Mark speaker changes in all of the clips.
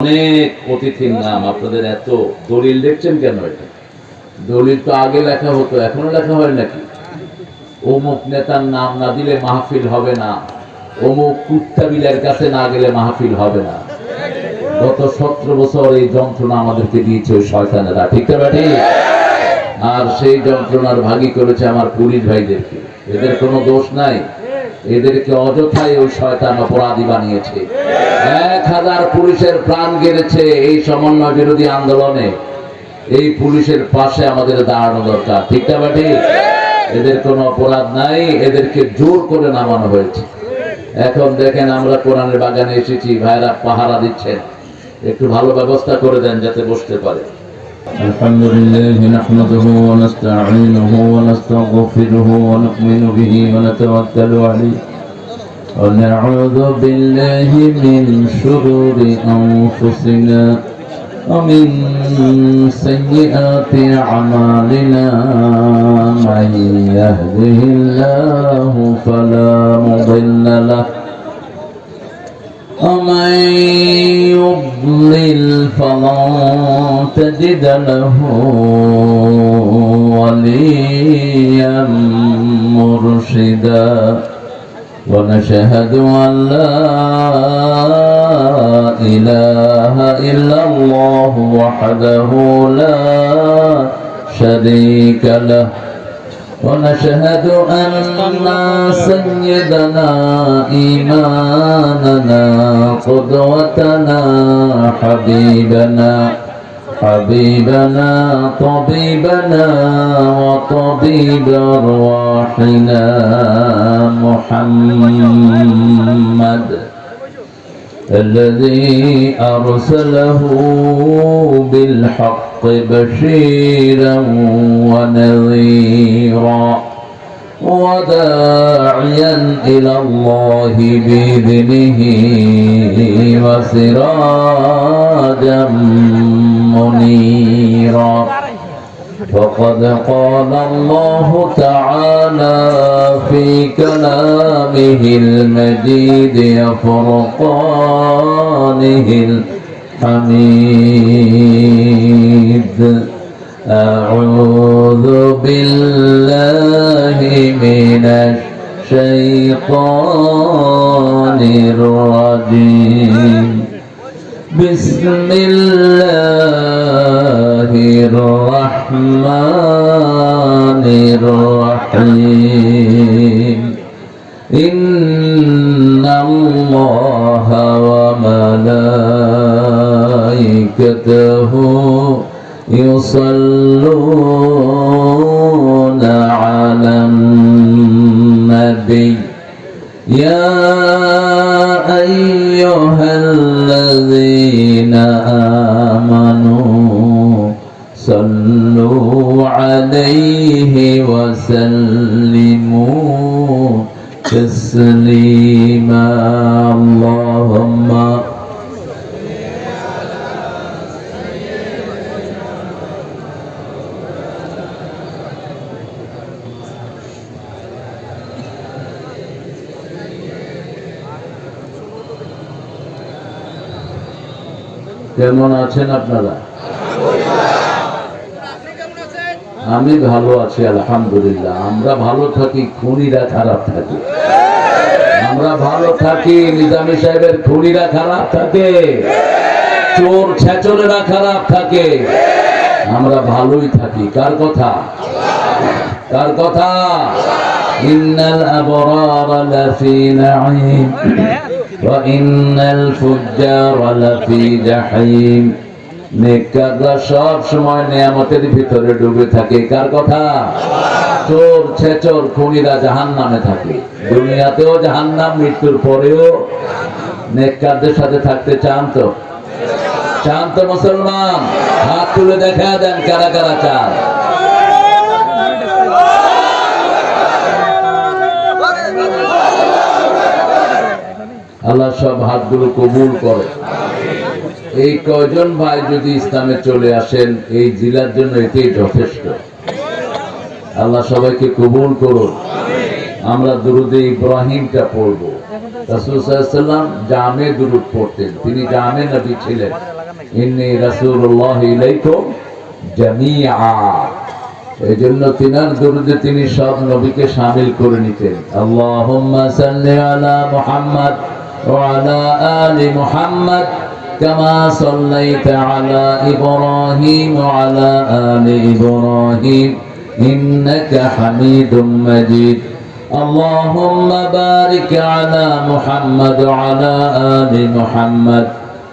Speaker 1: অনেক অতিথির নাম। আপনাদের এত দলিল দেখছেন কেন? এটা দলিল তো আগে লেখা হতো, এখনো লেখা হয় নাকি? অমুক নেতার নাম না দিলে মাহফিল হবে না, অমুক কুত্তাবিলের কাছে না গেলে মাহফিল হবে না। গত 17 বছর এই যন্ত্রণা আমাদেরকে দিয়েছে ওই শয়তানেরা, ঠিক না বেটি? আর সেই যন্ত্রণার ভাগী করেছে আমার পুলিশ ভাইদেরকে। এদের কোনো দোষ নাই, এদেরকে অযথাই ওই শয়তান অপরাধী বানিয়েছে। 1000 পুলিশের প্রাণ গেড়েছে এই সমন্বয় বিরোধী আন্দোলনে। এই পুলিশের পাশে আমাদের দাঁড়ানো দরকার, ঠিক না বেটি? এদের কোনো অপরাধ নাই, এদেরকে জোর করে নামানো হয়েছে। এখন দেখেন আমরা কোরআনের বাগানে এসেছি, ভাইরা পাহারা দিচ্ছেন, একটু ভালো ব্যবস্থা করে দেন যাতে বসতে পারে।
Speaker 2: আলহামদুলিল্লাহ নাহমাদুহু ওয়া নাস্তাঈনুহু ওয়া নাস্তাগফিরুহু ওয়া নু'মিনু বিহি ওয়া নাতাওয়াক্কালু আলাইহি ওয়া না'উযু বিল্লাহি মিন শুরুরি আনফুসিনা ওয়া মিন সাইয়্যাতি আমালিনা মান ইয়াহদিহিল্লাহু ফালা মুদিল্লা লাহু ومن يضلل فلن تجد له وليا مرشدا ونشهد أن لا إله إلا الله وحده لا شريك له ونشهد أن سيدنا إمامنا قدوتنا حبيبنا طبيبنا وطبيب أرواحنا محمد الذي أرسله بالحق بشيرا ونذيرا وداعيا إلى الله بإذنه وسراجا منيرا فقد قال الله تعالى في كلامه المجيد وفرقانه الحميد أعوذ بالله من الشيطان الرجيم بسم الله الرحمن الرحيم إن الله وملائكته يصلون على النبي يا أيها الذين آمنوا صلوا عليه وسلموا تسليما اللهم
Speaker 1: কেমন আছেন আপনারা? আমি ভালো আছি আলহামদুলিল্লাহ। আমরা ভালো থাকি, খুনিরা খারাপ থাকে। আমরা ভালো থাকি, নিজামী সাহেবের খুনিরা খারাপ থাকে, চোর ছেচরেরা খারাপ থাকে, আমরা ভালোই থাকি। কার কথা? কার কথা? ইন্নাল আবরারা লাফি নাঈম ওয়া ইন্নাল ফুজ্জারা লাফি জাহিম। নেককাররা সব সময় নিয়ামতের ভিতরে ডুবে থাকে। কার কথা? চোর ছেচর খুনিরা জাহান্নামে থাকে। দুনিয়াতেও জাহান্নাম, মৃত্যুর পরেও। নেককারদের সাথে থাকতে চান তো? চান তো মুসলমান? হাত তুলে দেখা দেন কারা কারা চান। আল্লাহ সব হাতগুলো কবুল করে। এই কয়জন ভাই যদি ইসলামে চলে আসেন এই জেলার জন্য এটাই যথেষ্ট। আল্লাহ সবাইকে কবুল করুন। আমরা দুরুদে ইব্রাহিমটা পড়ব। রাসূল সাল্লাল্লাহু আলাইহি ওয়াসাল্লাম জামে দুরুদ পড়তেন, তিনি জামে নবী ছিলেন। ইন্নী রাসূলুল্লাহি ইলাইকুম জামিআ। এজন্য তিনার দরুদে তিনি সব নবীকে শামিল করে নিতেন। আল্লাহুম্মা সাল্লি আলা মুহাম্মদ ওয়া আলা আলি মুহাম্মদ কামা সাল্লাইতা আলা ইব্রাহিম ওয়া আলা আলি ইব্রাহিম ইন্নাকা হামিদুম মাজিদ। আল্লাহুম্মা বারিক আলা মুহাম্মদ ওয়া আলা আলি মুহাম্মদ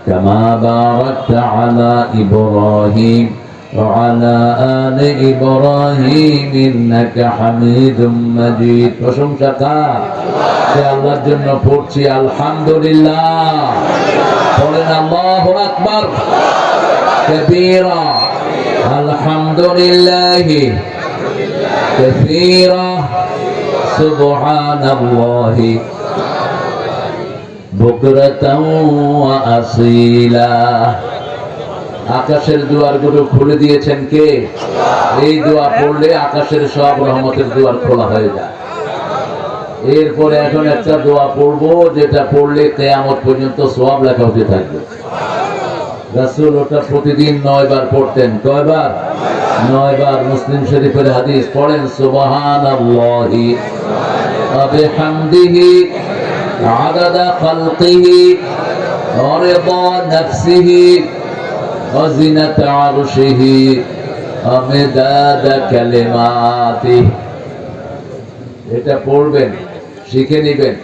Speaker 1: কামা বারাকতা আলা ইব্রাহিম وعلى آل إبراهيم إنك حميد مجيد। প্রশংসা কার? সে আল্লাহর জন্য পড়ছি আলহামদুলিল্লাহ। বলেন আল্লাহু আকবার কাবীরা আলহামদুলিল্লাহি কাসীরা সুবহানাল্লাহি বুকরাতাও ওয়া আসীলা। আকাশের দুয়ারগুলো খুলে দিয়েছেন কে? এই দোয়া পড়লে আকাশের সব রহমতের দুয়ার খোলা হয়ে যায়। এরপরে এখন একটা দোয়া পড়বো, যেটা পড়লে কিয়ামত পর্যন্ত সওয়াব লেখা হতে থাকবে। রাসূল ওটা প্রতিদিন 9 বার পড়তেন। কয়বার? 9 বার। মুসলিম শরীফের হাদিস, পড়েন সুবহানাল্লাহি ওয়া বিহামদিহি আদাদা খালকিহি ওয়া রিদা নাফসিহি وزنة عرشه ومداد كلماته। এটা পড়বেন, শিখে নিবেন।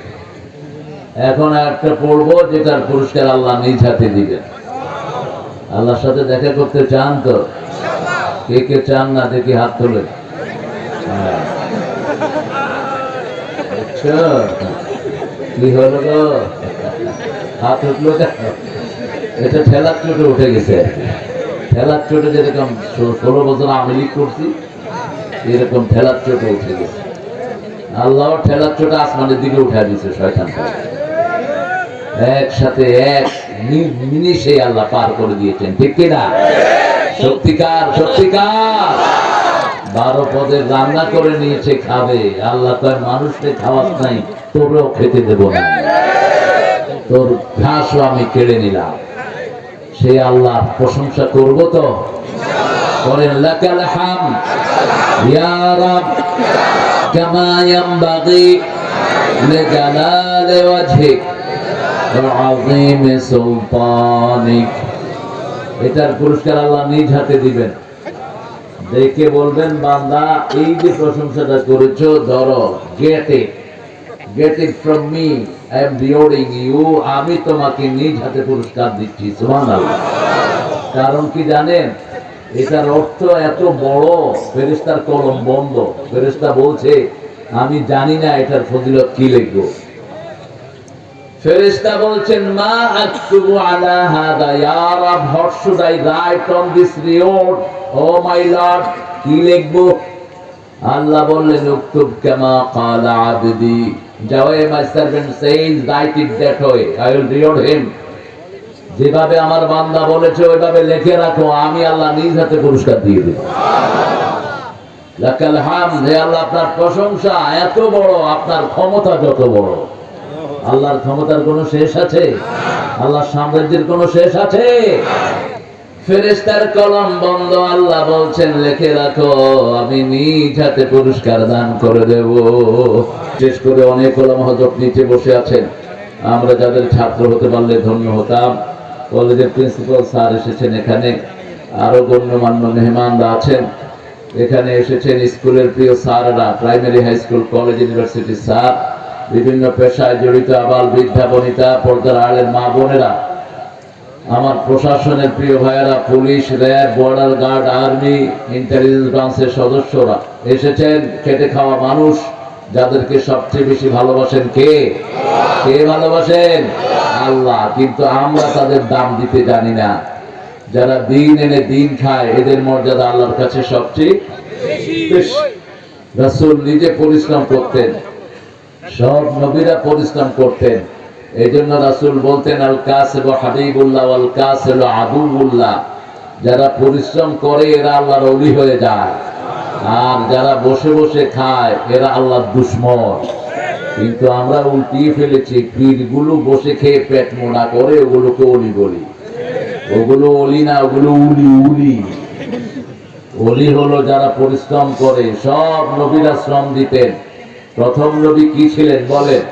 Speaker 1: এখন একটা পড়বো যেটার পুরস্কার আল্লাহ নিজ হাতে দিবেন। আল্লাহর সাথে দেখা করতে চান তো? কে কে চান না দেখি হাত তোলেন। আচ্ছা, কি হলো গো? হাত উঠলো কেন? এটা ঠেলার চোটে উঠে গেছে। ঠেলার চোটে যেরকম 16 বছর আমি লীগ করছি, এরকম ঠেলার চোটে উঠে গেছে। আল্লাহ ঠেলার চোটে আসমানের দিকে উঠে দিয়েছে শয়তান। একসাথে এক মিনিটে আল্লাহ পার করে দিয়েছেন, ঠিক কিনা? সত্যিকার সত্যিকার 12 পদের রান্না করে নিয়েছে, খাবে। আল্লাহ তার মানুষকে খাওয়াত নাই, তোরেও খেতে দেব না, তোর ঘাসও আমি কেড়ে নিলাম। সেই আল্লাহ প্রশংসা করব তো? করেন লাকাল হামদ ইয়া রাব কামা ইয়ানবাগি লিজালালি ওয়াজহিক ওয়া আযীমি সুলতানিক। এটার পুরস্কার আল্লাহ নিজ হাতে দিবেন। দেখে বলবেন, বান্দা এই যে প্রশংসাটা করেছো, ধরো, get it from me, I am rewarding you। আমি তোমাকে নিজ হাতে পুরস্কার দিচ্ছি। সুবহানাল্লাহ। কারণ কি জানেন? এটার অর্থ এত বড়, ফেরেশতার কলম বন্ধ। ফেরেশতা বলছে, আমি জানি না এটার ফজিলত কি লিখবো। ফেরেশতা বলছেন, মা আকতুবু আলা হাদা ইয়া রাব, what should I write on this reward, oh my lord? কি লিখবো? আল্লাহ বললেন, উকতুব কামা ক্বালা আবদি, যাও, my servant says, write it that way, I will reward him। যেভাবে আমার বান্দা বলেছে ওইভাবে লিখে রাখো, আমি আল্লাহ নিজ হাতে পুরস্কার দিয়ে দেব। লাকাল হামদ, হে আল্লাহ আপনার প্রশংসা এত বড়, আপনার ক্ষমতা যত বড়। আল্লাহর ক্ষমতার কোনো শেষ আছে? আল্লাহর সাম্রাজ্যের কোনো শেষ আছে? ফেরেশতার কলম বন্ধ। আল্লাহ বলছেন, লিখে রাখো, আমি নিজ হাতে পুরস্কার দান করে দেব। শেষ করে অনেক ওলামা হযরত নিচে বসে আছেন। আমরা যাদের ছাত্র হতে পারলে ধন্য হতাম। কলেজের প্রিন্সিপাল স্যার এসেছেন এখানে, আরো গণ্যমান্য মেহমানরা আছেন এখানে এসেছেন। স্কুলের প্রিয় স্যাররা, primary, high school, college, university sir, বিভিন্ন পেশায় জড়িত আবাল বৃদ্ধা বনিতা, পর্দার আড়ের মা বোনেরা, আমার প্রশাসনের প্রিয় ভাইয়েরা, police, RAB, border guard, army, intelligence ব্রাঞ্চের সদস্যরা এসেছেন। খেটে খাওয়া মানুষ, যাদেরকে সবচেয়ে বেশি ভালোবাসেন কে? কে ভালোবাসেন? আল্লাহ। কিন্তু আমরা তাদের দাম দিতে জানি না। যারা দিন এনে দিন খায়, এদের মর্যাদা আল্লাহর কাছে সবচেয়ে বেশি। রাসূল নিজে পরিশ্রম করতেন, সব নবীরা পরিশ্রম করতেন। এই জন্য রাসূল বলতেন, আল কাসিব হাবিবুল্লাহ ওয়াল কাসিল আদুউল্লাহ। যারা পরিশ্রম করে এরা আল্লাহর ওলি হয়ে যায়, আর যারা বসে বসে খায় এরা আল্লাহর দুশমন। কিন্তু আমরা উল্টিয়ে ফেলেছি, পীরগুলো বসে খেয়ে পেট মোটা করে, ওগুলোকে ওলি বলি। ওগুলো অলি না, ওগুলো উলি। উলি অলি হলো যারা পরিশ্রম করে। সব নবীরা শ্রম দিতেন। প্রথম নবী কি ছিলেন বলেন?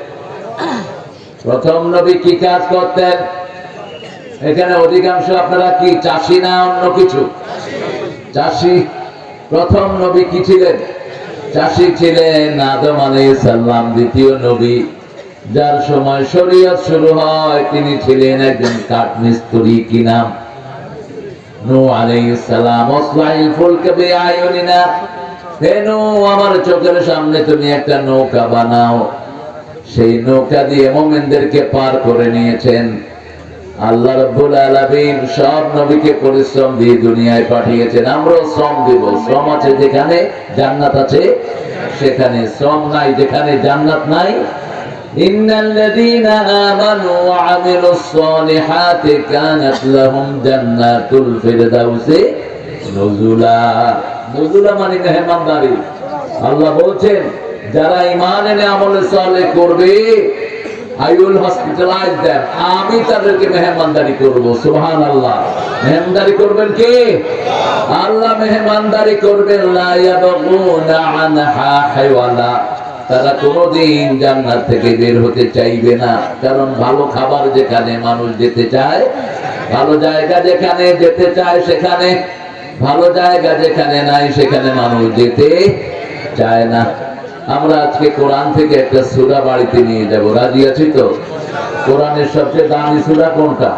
Speaker 1: প্রথম নবী কি কাজ করতেন? এখানে অধিকাংশ আপনারা কি চাষি না অন্য কিছু? চাষি। প্রথম নবী কি ছিলেন? চাষি ছিলেন। আদম আলাইহিস সালাম দ্বিতীয় নবী। যার সময় শরীয়ত শুরু হয় তিনি ছিলেন একজন কাঠমিস্ত্রি। কি নাম? নূহ আলাইহিস সালাম। ওয়াসলাইল ফুলকা বিআয়ুনিনা, হে নূহ আমার চোখের সামনে তুমি একটা নৌকা বানাও। সেই নৌকা দিয়ে মুমিনদেরকে পার করে নিয়েছেন। আল্লাহ রাব্বুল আলামিন সব নবীকে পরিশ্রম দিয়ে দুনিয়ায় পাঠিয়েছেন। আমরাও শ্রম দিব। শ্রম আছে যেখানে জান্নাত আছে সেখানে, শ্রম নাই যেখানে জান্নাত নাই। ইন্নাল্লাযীনা আমানু ওয়া আমিলুস সালিহাতি কানাত লাহুম জান্নাতুল ফিরদাউসি নুজুলা। নুজুলা মানে মেহমানদারি। আল্লাহ বলছেন যারা ঈমান এনে আমল সালেহ করবে, I will hospitalize them, আমি তাদেরকে মেহমানদারি করব। সুবহানাল্লাহ। মেহমানদারি করবেন কে? আল্লাহ মেহমানদারি করবেন। লা ইয়াবগুনা আনহা হাওয়ালা, তারা কোনোদিন জান্নাত থেকে বের হতে চাইবে না। কারণ ভালো খাবার যেখানে মানুষ যেতে চায়, ভালো জায়গা যেখানে যেতে চায় সেখানে, ভালো জায়গা যেখানে নাই সেখানে মানুষ যেতে চায় না। আমরা আজকে কোরআন থেকে একটা সূরা বাড়িতে নিয়ে যাব। রাজি আছি তো? কোরআনের সবচেয়ে দামি সূরা কোনটা?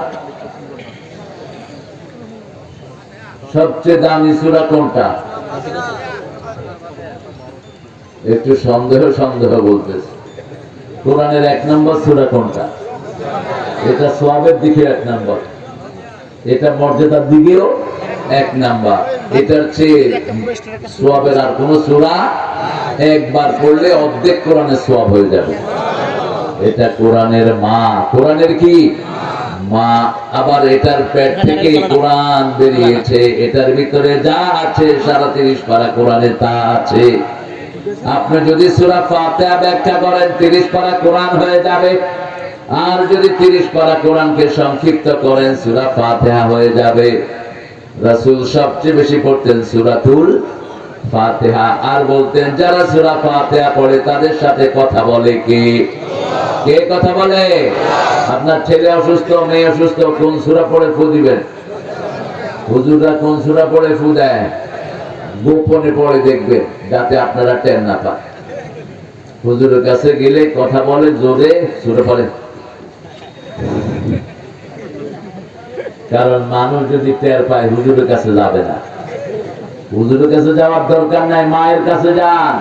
Speaker 1: সবচেয়ে দামি সূরা কোনটা? একটু সন্দেহ বলতেছে। কোরআনের 1 নম্বর সূরা কোনটা? এটা সওয়াবের দিকে 1 নম্বর, এটা মর্যাদার দিকেও 1 নম্বর। এটার চেয়ে সওয়াবের আর কোন সূরা একবার পড়লে অর্ধেক কোরআনের সওয়াব হয়ে যাবে। এটা কোরআনের মা। কোরআনের কি মা? আবার এটার পেট থেকে কোরআন বেরিয়েছে। এটার ভিতরে যা আছে 30.5 পারা কোরআনে তা আছে। আপনি যদি সূরা ফাতিহা ব্যাখ্যা করেন 30 পারা কোরআন হয়ে যাবে। আর যদি 30 পারা কোরআনকে সংক্ষিপ্ত করেন সূরা ফাতিহা হয়ে যাবে। রাসূল সবচেয়ে বেশি পড়তেন সূরাতুল ফাতিহা। আর বলতেন যারা সূরা ফাতিহা পড়ে তাদের সাথে কথা বলে কে? কে কথা বলে? আপনার ছেলে অসুস্থ, মেয়ে অসুস্থ, কোন সূরা পড়ে ফু দিবেন? হুজুররা কোন সূরা পড়ে ফু দেয়? গোপনে পড়ে দেখবেন যাতে আপনারা টের না পান। হুজুরের কাছে গেলে কথা বলে জোরে সূরা পড়ে। কারণ মানুষ যদি টের পায় হুজুরের কাছে যাবে না। হুজুরের কাছে যাওয়ার দরকার নাই, মায়ের কাছে যান।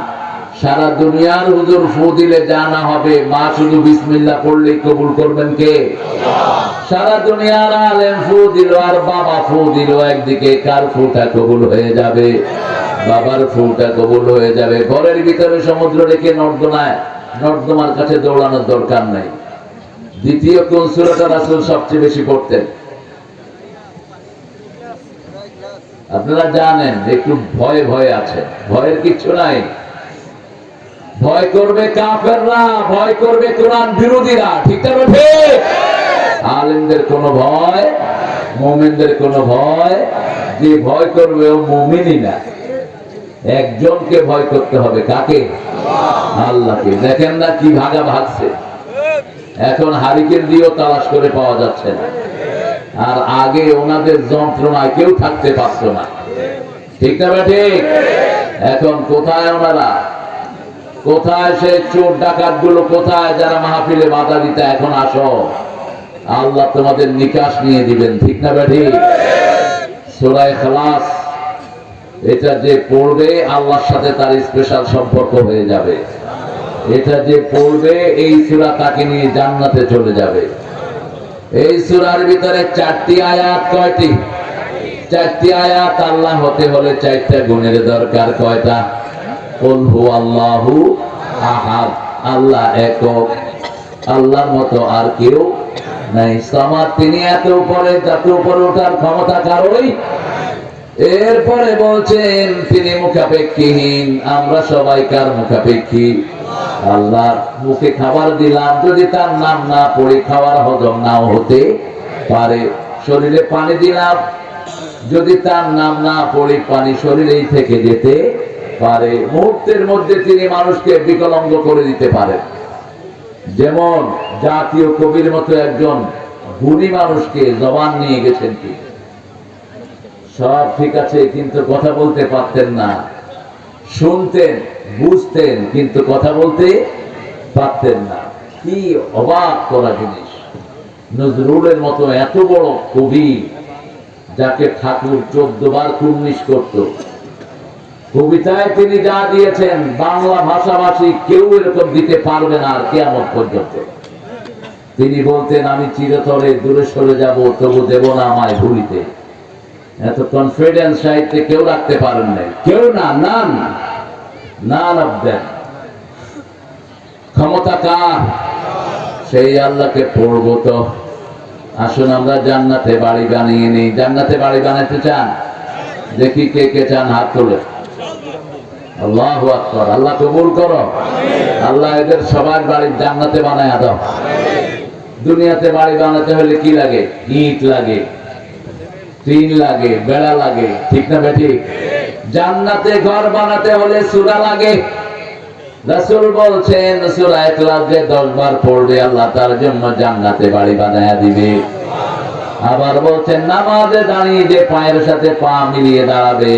Speaker 1: সারা দুনিয়ার হুজুর ফু দিলে জানা হবে, মা শুধু বিসমিল্লাহ পড়লেই কবুল করবেন কে? সারা দুনিয়ার আলেম ফু দিল আর বাবা ফু দিল, একদিকে কার ফুটা কবুল হয়ে যাবে? বাবার ফুটা কবুল হয়ে যাবে। ঘরের ভিতরে সমুদ্র রেখে নর্দমার কাছে দৌড়ানোর দরকার নাই। দ্বিতীয় কোন সূরাটা রাসূল সবচেয়ে বেশি পড়তেন? আপনারা জানেন, একটু ভয়ে আছে। ভয়ের কিছু নাই। ভয় করবে কাফেররা, ভয় করবে কোরআন বিরোধীরা। ঠিক না? ঠিক। আলেমদের কোনো ভয়, মুমিনদের কোনো ভয়। যে ভয় করবে ও মুমিনই না। একজনকে ভয় করতে হবে। কাকে? আল্লাহকে। দেখেন না কি ভাগা ভাগছে। এখন হারিকেন দিয়েও তালাশ করে পাওয়া যাচ্ছে না। আর আগে ওনাদের যন্ত্রণায় কেউ থাকতে পারত না। ঠিক না ঠিক? এখন কোথায় ওনারা? কোথায় সে চোর ডাকাত গুলো? কোথায় যারা মাহফিলে বাধা দিতে? এখন আসো, আল্লাহ তোমাদের নিকাশ নিয়ে দিবেন। ঠিক না ঠিক? সূরা ইখলাস, এটা যে পড়বে আল্লাহর সাথে তার স্পেশাল সম্পর্ক হয়ে যাবে। এটা যে পড়বে এই সূরা তাকে নিয়ে জান্নাতে চলে যাবে। এই সূরার ভিতরে 4টি আয়াত। কয়টি? 4টি আয়াত। আল্লাহ হতে হলে 4টা গুণের দরকার। কয়টা? কুল হুয়াল্লাহু আহাদ, আল্লাহ একক, আল্লাহর মতো আর কেউ নাই। সামাদ, তিনি এত উপরে, যত উপরে ওঠার ক্ষমতা কারোই। এরপরে বলছেন তিনি মুখাপেক্ষীহীন। আমরা সবাই কার মুখাপেক্ষী? আল্লাহর। মুখে খাবার দিলাম, যদি তার নাম না পড়ে খাবার হজম নাও হতে পারে। শরীরে পানি দিলাম, যদি তার নাম না পড়ি পানি শরীরেই থেকে যেতে পারে। মুহূর্তের মধ্যে তিনি মানুষকে বিকলাঙ্গ করে দিতে পারেন। যেমন জাতীয় কবির মতো একজন গুণী মানুষকে জবান নিয়ে গেছেন, কি সব ঠিক আছে কিন্তু কথা বলতে পারতেন না, শুনতেন বুঝতেন কিন্তু কথা বলতে পারতেন না। কি অবাক করা জিনিস! নজরুলের মতো এত বড় কবি, যাকে ঠাকুর 14 বার কুর্নিশ করত, কবিতায় তিনি যা দিয়েছেন বাংলা ভাষাভাষী কেউ এরকম দিতে পারবে না আর কিয়ামত পর্যন্ত। তিনি বলতেন, আমি চিরতরে দূরে সরে যাব, তবু দেব না আমায় ভুলিতে। এত কনফিডেন্স সাহিত্যে কেউ রাখতে পারেন নাই, কেউ না, নান অফ দেম। ক্ষমতা কার? সেই আল্লাহকে পড়বো তো। আসুন আমরা জান্নাতে বাড়ি বানিয়ে নিই। জান্নাতে বাড়ি বানাতে চান? দেখি কে কে চান, হাত তোলে। আল্লাহু আকবার। আল্লাহ কবুল করো। আল্লাহ এদের সবার বাড়ি জান্নাতে বানায় দাও। দুনিয়াতে বাড়ি বানাতে হলে কি লাগে? ইট লাগে, টিন লাগে, বেড়া লাগে, ঠিক না বেঠিক? জান্নাতে ঘর বানাতে হলে সূরা লাগে। রাসূল বলছেন সূরা ইখলাস যে 10 বার পড়বে আল্লাহ তার জন্য জান্নাতে বাড়ি বানায়া দিবে। আবার বলছেন নামাজে দাঁড়িয়ে যে পায়ের সাথে পা মিলিয়ে দাঁড়াবে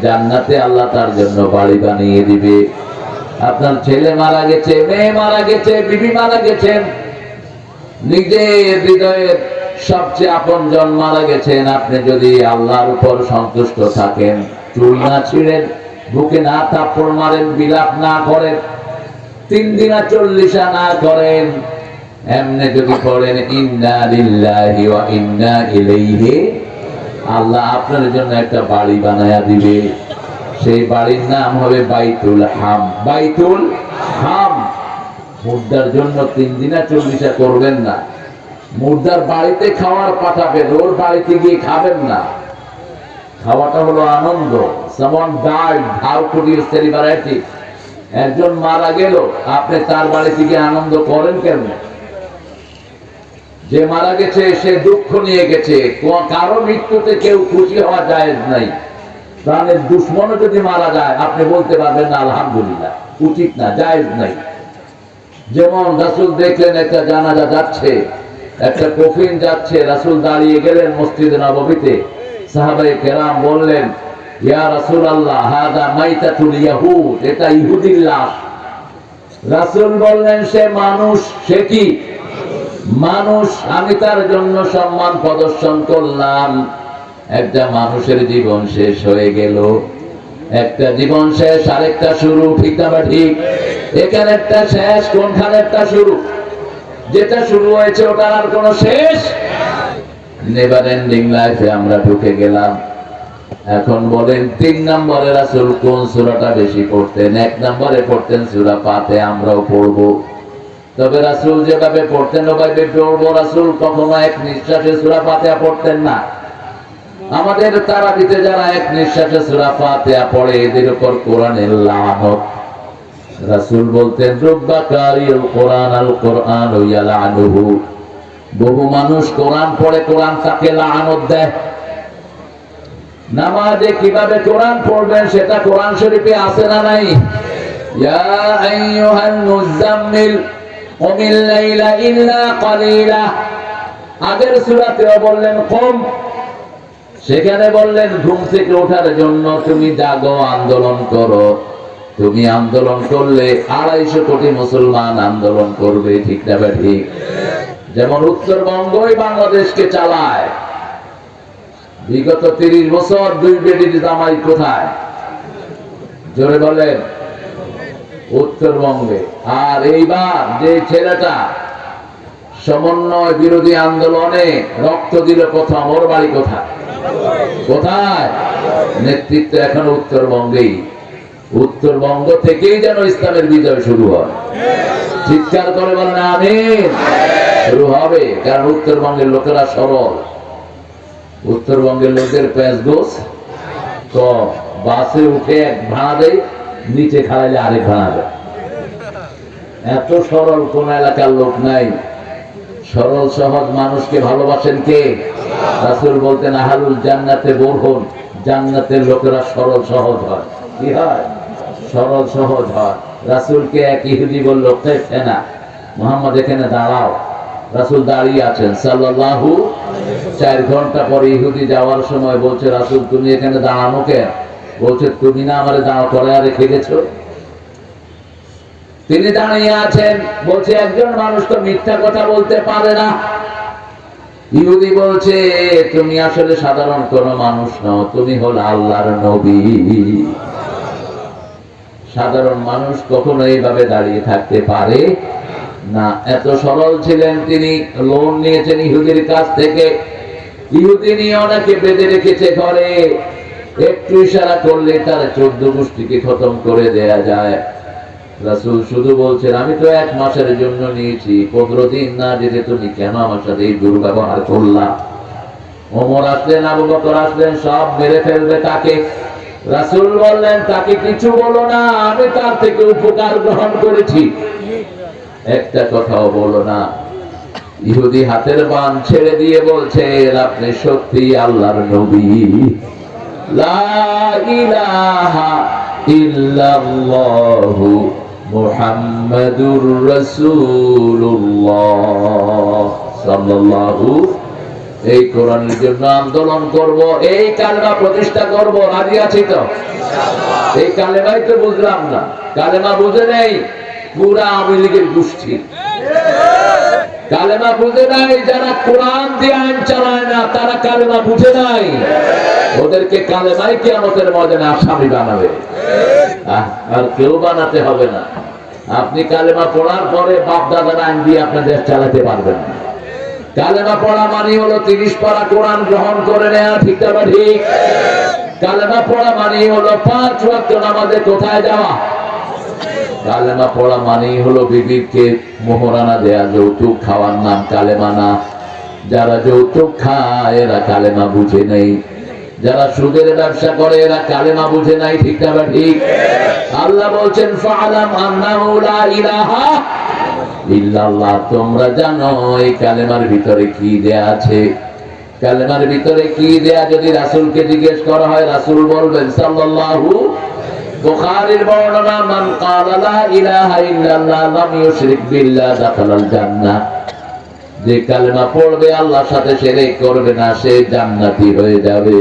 Speaker 1: জান্নাতে আল্লাহ তার জন্য বাড়ি বানিয়ে দিবে। আপনার ছেলে মারা গেছে, মেয়ে মারা গেছে, বিবি মারা গেছেন, নিজের হৃদয়ের সবচেয়ে আপনজন মারা গেছেন, আপনি যদি আল্লাহর উপর সন্তুষ্ট থাকেন, চুল না ছিঁড়েন, বুকে না থাপ্পড় মারেন, বিলাপ না করেন, 3 দিনা 40 না করেন, এমনি যদি পড়েন ইন্না লিল্লাহি ওয়া ইন্না ইলাইহি, আল্লাহ আপনার জন্য একটা বাড়ি বানায়া দিবে। সেই বাড়ির নাম হবে বাইতুল হাম। বাইতুল হাম। মুর্দার জন্য 3 দিনা 40 করবেন না, মুর্দার বাড়িতে খাওয়ার পাঠাবেন, ওর বাড়িতে গিয়ে খাবেন না। খাওয়াটা হলো আনন্দ। someone died, how could you celebrate it? একজন মারা গেল, আপনি তার বাড়িতে গিয়ে আনন্দ করেন কেন? যে মারা গেছে সে দুঃখ নিয়ে গেছে, কারো মৃত্যুতে কেউ খুশি হওয়া জায়েজ নাই। প্রাণের দুশ্মনও যদি মারা যায় আপনি বলতে পারবেন না আলহামদুলিল্লাহ, উচিত না, জায়েজ নাই। যেমন রাসূল দেখলেন একটা জানাজা যাচ্ছে, একটা কফিন যাচ্ছে, রাসূল দাঁড়িয়ে গেলেন মসজিদে নববীতে। সাহাবায়ে কেরাম বললেন, ইয়া রাসূলুল্লাহ হাযা মাইতাতুল ইয়াহুদ, এটা ইহুদির লাশ। রাসূল বললেন, সে মানুষ। সে কি মানুষ? আমি তার জন্য সম্মান প্রদর্শন করলাম। একটা মানুষের জীবন শেষ হয়ে গেল, একটা জীবন শেষ আরেকটা শুরু, ঠিক না ঠিক? এখানে একটা শেষ, কোনখানে একটা শুরু? যেটা শুরু হয়েছে ওটার আর কোনো শেষ? নেভার এন্ডিং লাইফে আমরা ঢুকে গেলাম। এখন বলেন 3 নম্বরে রাসূল কোন সূরাটা বেশি পড়তেন? 1 নম্বরে পড়তেন সূরা ফাতিহা, আমরাও পড়বো। তবে রাসূল যেভাবে পড়তেন ওভাবে পড়বো। রাসূল কখনো এক নিঃশ্বাসে সূরা ফাতিহা পড়তেন না। আমাদের তারাবিতে যারা এক নিঃশ্বাসে সূরা ফাতিহা পড়ে এদের উপর কোরআনের লানত। রাসূল বলতেন রুব্বা কারিল কোরআন আল কোরআন ইয়ালানুহু, বহু মানুষ কোরআন পড়ে কোরআন তাকে লানত দেয়। নামাজে কিভাবে কোরআন পড়বেন সেটা কোরআন শরীফে আছে না নাই? ইয়া আইয়ুহাল মুযাম্মিল কুমিল লাইলা ইল্লা কালিলা। আগের সূরাতেও বললেন কম, সেখানে বললেন ঘুম থেকে ওঠার জন্য তুমি জাগো, আন্দোলন করো। তুমি আন্দোলন করলে 250 কোটি মুসলমান আন্দোলন করবে, ঠিক না ঠিক? যেমন উত্তরবঙ্গই বাংলাদেশকে চালায়। বিগত 30 বছর 2 বেটির জামাই কোথায়? জোরে বলেন। উত্তরবঙ্গে। আর এইবার যে ছেলেটা সমন্বয় বিরোধী আন্দোলনে রক্ত দিল প্রথম, ওর বাড়ি কোথায়? কোথায়? নেতৃত্ব এখন উত্তরবঙ্গেই। উত্তরবঙ্গ থেকেই যেন ইসলামের বিজয় শুরু হয়। চিৎকার করে বলেন আমিন। শুরু হবে, কারণ উত্তরবঙ্গের লোকেরা সরল। উত্তরবঙ্গের লোকের প্যাঁচগোছ তো বাসে উঠে এক ভাড়া দেয়, নিচে খাড়াইলে আরেক ভাড়া দেয়। এত সরল কোন এলাকার লোক নাই। সরল সহজ মানুষকে ভালোবাসেন কে? রাসূল বলতেন আহলুল জান্নাতে বুরহুন, জান্নাতের লোকেরা সরল সহজ হয়। কি হয়? সরল সহজ হয়। রাসূলকে এক ইহুদি বলল, কেফেনা মুহাম্মদ, এখানে দাঁড়াও। রাসূল দাঁড়িয়ে আছেন সাল্লাল্লাহু। 4 ঘন্টা পরে ইহুদি যাওয়ার সময় বলছে, রাসূল তুমি এখানে দাঁড়ানো কেন? বলছে, তুমি না আমারে দাঁড় করায় রেখে গেছো। তিনি দাঁড়িয়ে আছেন, বলছে একজন মানুষ তো মিথ্যা কথা বলতে পারে না। ইহুদি বলছে, তুমি আসলে সাধারণ কোন মানুষ নও, তুমি হল আল্লাহর নবী। সাধারণ মানুষ কখনো এইভাবে দাঁড়িয়ে থাকতে পারে না। এত সরল ছিলেন তিনি। লোন নিয়েছেন ইহুদির কাছ থেকে। ইহুদি নিয়ে ওনাকে বেঁধে রেখেছে ঘরে। একটু ইশারা করলে তার 14 গোষ্ঠীকে খতম করে দেয়া যায়। রাসূল শুধু বলছেন, আমি তো 1 মাসের জন্য নিয়েছি, 15 দিন না যেতে তুমি কেন আমার সাথে এই দুর্ব্যবহার করলা? ওমর আসলেন, আবু বকর আসলেন, সব মেরে ফেলবে তাকে। রাসূল বললেন, তাকে কিছু বলো না, আমি তার থেকে উপকার গ্রহণ করেছি, একটা কথাও বলো না। ইহুদি হাতের বান ছেড়ে দিয়ে বলছে, আপনি সত্যি আল্লাহর নবী। লা ইলাহা ইল্লাল্লাহু মুহাম্মাদুর রাসূলুল্লাহ সাল্লাল্লাহু। এই কোরআনের জন্য আন্দোলন করব, এই কালেমা প্রতিষ্ঠা করব, রাজি আছি তো? এই কালেমাই তো বুঝলাম না। কালেমা বুঝে নেই পুরা আওয়ামী লীগের গোষ্ঠী। কালেমা বুঝে নাই যারা কোরআন দিয়ে আইন চালায় না, তারা কালেমা বুঝে নাই। ওদেরকে কালেমাই কিয়ামতের ময়দানে আসামি বানাবে। আর কেউ বানাতে হবে না। আপনি কালেমা পড়ার পরে বাপ দাদার আইন দিয়ে আপনার দেশ চালাতে পারবেন না। কালেমা পড়া মানে হলো 30 পারা কোরআন গ্রহণ করে নেয়া, ঠিক না ঠিক? কালেমা পড়া মানে হলো 5 ওয়াক্ত নামাজে কোথায় যাওয়া। কালেমা পড়া মানেই হলো বিবিকে মোহরানা দেয়া, যৌতুক খাওয়ার নাম কালেমা না। যারা যৌতুক খায় এরা কালেমা বুঝে নেই। যারা সুদের ব্যবসা করে এরা কালেমা বুঝে নাই, ঠিক না ঠিক? আল্লাহ বলছেন, ফাআলাম আন্নাহু লা ইলাহা ইল্লাল্লাহ, তোমরা জানো এই কালেমার ভিতরে কি দেয়া আছে। কালেমার ভিতরে কি দেয়া যদি রাসূলকে জিজ্ঞেস করা হয়, রাসূল বলবেন সাল্লাল্লাহু। বুখারীর বর্ণনা, মান ক্বালা লা ইলাহা ইল্লাল্লাহ লাম ইউশরিক বিল্লাহ দাখালাল জান্নাহ, যে কালেমা পড়বে আল্লাহর সাথে শিরক করবে না, সে জান্নাতি হয়ে যাবে।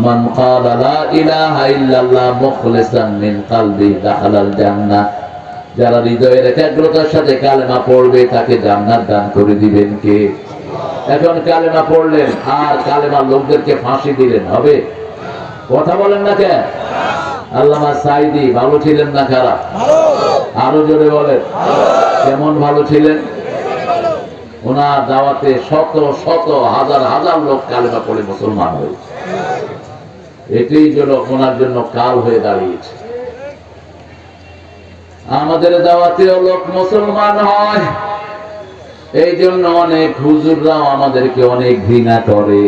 Speaker 1: মান ক্বালা লা ইলাহা ইল্লাল্লাহ মুখলিসান মিন কলবি দাখালাল জান্নাহ, যারা হৃদয়ের একাগ্রতার সাথে কালেমা পড়বে তাকে জান্নাত দান করে দিবেন কে? এখন কালেমা পড়লেন আর কালেমার লোকদেরকে ফাঁসি দিলেন, হবে? কথা বলেন না কেন? আল্লামা সাঈদী ভালো ছিলেন না খারাপ? আরো জোরে বলেন। কেমন ভালো ছিলেন? ওনার দাওয়াতে শত শত হাজার হাজার লোক কালেমা পড়ে মুসলমান হয়েছে। এটাই যেন ওনার জন্য কাল হয়ে দাঁড়িয়েছে। আমাদের দাওয়াতেও লোক মুসলমান হয়, এই জন্য অনেক হুজুররাও আমাদেরকে অনেক ঘৃণা করে।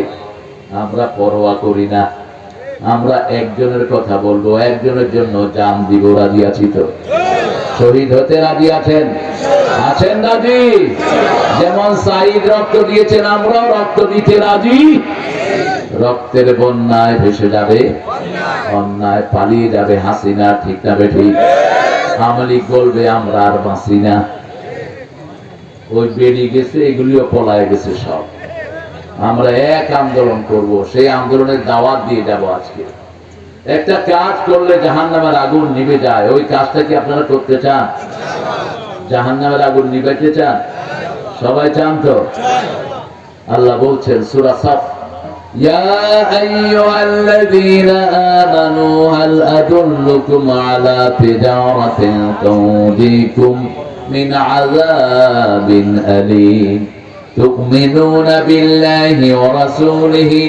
Speaker 1: আমরা পরোয়া করি না। আমরা একজনের কথা বলবো, একজনের জন্য জান দিব, রাজি আছি তো? শহীদ হতে রাজি আছেন? আছেন রাজি? যেমন সাঈদ রক্ত দিয়েছেন, আমরাও রক্ত দিতে রাজি। রক্তের বন্যায় ভেসে যাবে অন্যায়, পালিয়ে যাবে হাসিনা, ঠিক না ঠিক? আওয়ামী লীগ বলবে আমরা আর বাঁচি না, ওই বেরিয়ে গেছে, এগুলিও পলায় গেছে সব। আমরা এক আন্দোলন করব, সেই আন্দোলনের দাওয়াত দিয়ে যাব। আজকে একটা কাজ করলে জাহান্নামের আগুন নিভে যায়, ওই কাজটা কি আপনারা করতে চান? জাহান্নামের আগুন নিভাইতে চান? সবাই চান তো? আল্লাহ বলছেন সূরা সাফ, ইয়া আইয়ুহাল্লাযীনা আমানু হাল আদুল্লুকুম আলা তিজারাতিন তুনজিকুম মিন আযাবিন আলীম তু'মিনুনা বিল্লাহি ওয়া রাসূলিহি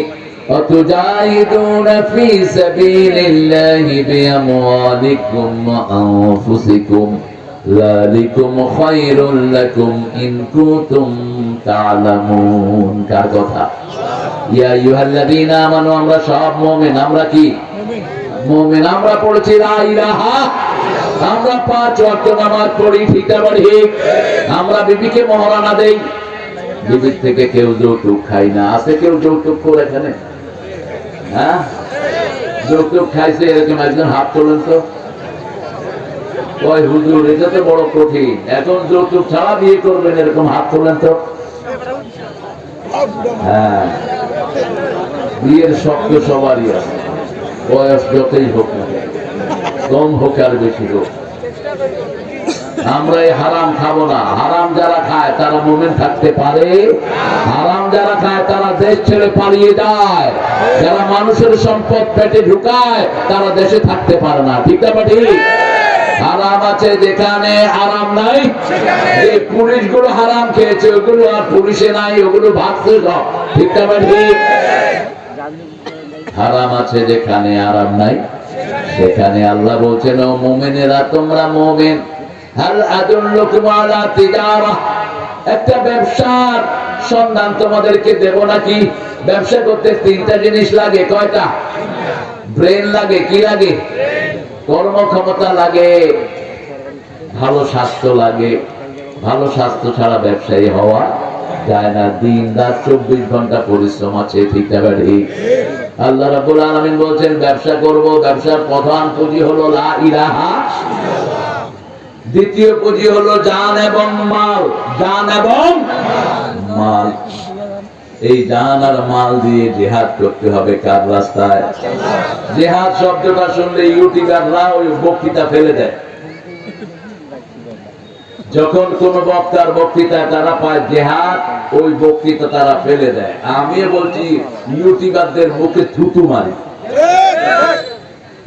Speaker 1: ওয়া তুজাহিদুনা ফী সাবিলিল্লাহি বিআমওয়ালিকুম ওয়া আনফুসিকুম যালিকুম খায়রুল লাকুম ইন কুনতুম তা'লামুন। কার কথা? ইয়া আইয়ুহাল্লাযীনা আমানু, আমরা সব মুমিন। আমরা কি মুমিন? আমরা পড়েছি লা ইলাহা, আমরা 5 ওয়াক্ত নামাজ পড়ি, ঠিক না ঠিক? আমরা বিবিকে মোহরানা দেই, বিবির থেকে কেউ যৌতুক খায় না। আছে কেউ যৌতুক করে এখানে? হ্যাঁ, যৌতুক খাইছে এরকম একজন হাত তোলেন তো। কয় হুজুর এটা তো বড় কঠিন, এখন যৌতুক ছাড়া বিয়ে করবেন, এরকম হাত তোলেন তো। হ্যাঁ, বিয়ের শক্ত সবারই আছে, বয়স যতই হোক না, কম হোক আর বেশি হোক। আমরা এই হারাম খাবো না। হারাম যারা খায় তারা মুমিন থাকতে পারে? হারাম যারা খায় তারা দেশ ছেড়ে পালিয়ে যায়। যারা মানুষের সম্পদ পেটে ঢুকায় তারা দেশে থাকতে পারে না। ঠিক না ঠিক? হারাম আছে যেখানে, হারাম নাই। যে পুলিশগুলো হারাম খেয়েছে ওগুলো আর পুলিশে নাই, ওগুলো ভাগছে সব। ঠিক না ঠিক? হারাম আছে যেখানে, আরাম নাই সেখানে। আল্লাহ বলছেন, ও মুমিনেরা তোমরা মুমিন, হাল আদুল্লুকুম আলা তিজারা, একটা ব্যবসার সন্ধান তোমাদেরকে দেব নাকি? ব্যবসা করতে তিনটা জিনিস লাগে। কয়টা? ব্রেন লাগে, কি লাগে? কর্মক্ষমতা লাগে, ভালো স্বাস্থ্য লাগে। ভালো স্বাস্থ্য ছাড়া ব্যবসায়ী হওয়া যায় না। দিন রাত 24 ঘন্টা পরিশ্রম আছে। ঠিক না ঠিক? আল্লাহ রাব্বুল আলামিন বলছেন ব্যবসা করব, ব্যবসার প্রধান পুঁজি হলো লা ইলাহা, দ্বিতীয় পুঁজি হলো জান এবং মাল। জান এবং মাল, এই জান আর মাল দিয়ে জিহাদ করতে হবে। কার রাস্তায়? জিহাদ শব্দটা শুনলে ইউটিউবাররা ওই বক্তৃতা ফেলে দেয়। যখন কোন বক্তার বক্তৃতা তারা পায় জিহাদ, ওই বক্তৃতা তারা ফেলে দেয়। আমিও বলছি ইউটিউবারদের মুখে থুতু মারি।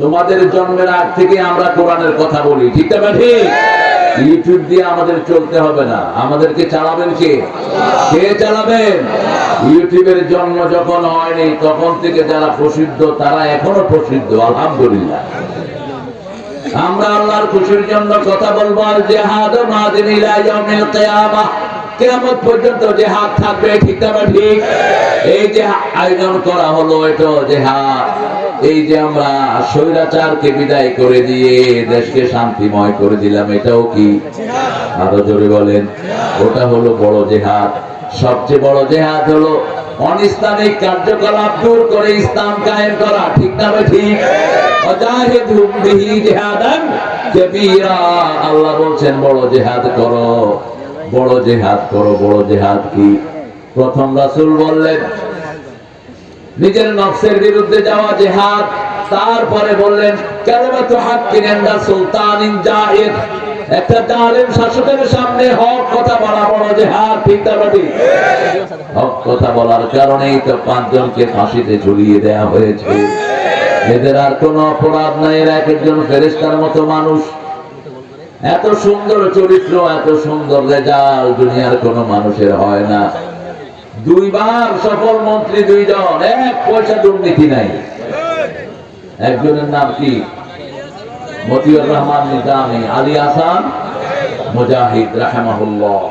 Speaker 1: তোমাদের জন্মের আগ থেকে আমরা কোরআনের কথা বলি। ঠিক না ঠিক? ইউটিউব দিয়ে আমাদের চলতে হবে না। আমাদেরকে চালাবেন কে? কে চালাবেন? ইউটিউবের জন্ম যখন হয়নি তখন থেকে যারা প্রসিদ্ধ তারা এখনো প্রসিদ্ধ, আলহামদুলিল্লাহ। আমরা আল্লাহর খুশির জন্য কথা বলবো। আর জিহাদ মাদিন ইলা ইয়াউমিল কিয়ামা, কিয়ামত পর্যন্ত জিহাদ থাকবে। ঠিক না ঠিক? এই যে আয়োজন করা হলো এটা জিহাদ। এই যে আমরা স্বৈরাচারকে বিদায় করে দিয়ে দেশকে শান্তিময় করে দিলাম, এটাও কি? আরো জোরে বলেন। ওটা হলো বড় জিহাদ। সবচেয়ে বড় জিহাদ হলো অনিসলামিক কার্যকলাপ দূর করে ইসলাম কায়েম করা। ঠিক না ঠিক? ওয়াজাহিদুম বিহি জিহাদান কাবীরা। আল্লাহ বলছেন বড় জিহাদ করো, বড় জিহাদ করো। বড় জিহাদ কি? প্রথম রাসূল বললেন নিজের নফসের বিরুদ্ধে যাওয়া জিহাদ। তারপরে বললেন কালিমাতু হাক্কিন ইনদা সুলতানিন জাহির, একটা জালেম শাসকের সামনে হক কথা বলা বড় জিহাদ। ঠিক না ঠিক? হক কথা বলার কারণেই তো 5 জনকে ফাঁসিতে ঝুলিয়ে দেয়া হয়েছে। এদের আর কোনো অপরাধ নাই, এরা একজন ফেরেশতার মতো মানুষ। এত সুন্দর চরিত্র, এত সুন্দর রেজাল্ট দুনিয়ার কোনো মানুষের হয় না। 2 বার সফল মন্ত্রী 2 জন, 1 পয়সা দুর্নীতি নাই। একজনের নাম কি? মতিউর রহমান নিজামী, আলী হাসান মুজাহিদ রাহিমাহুল্লাহ।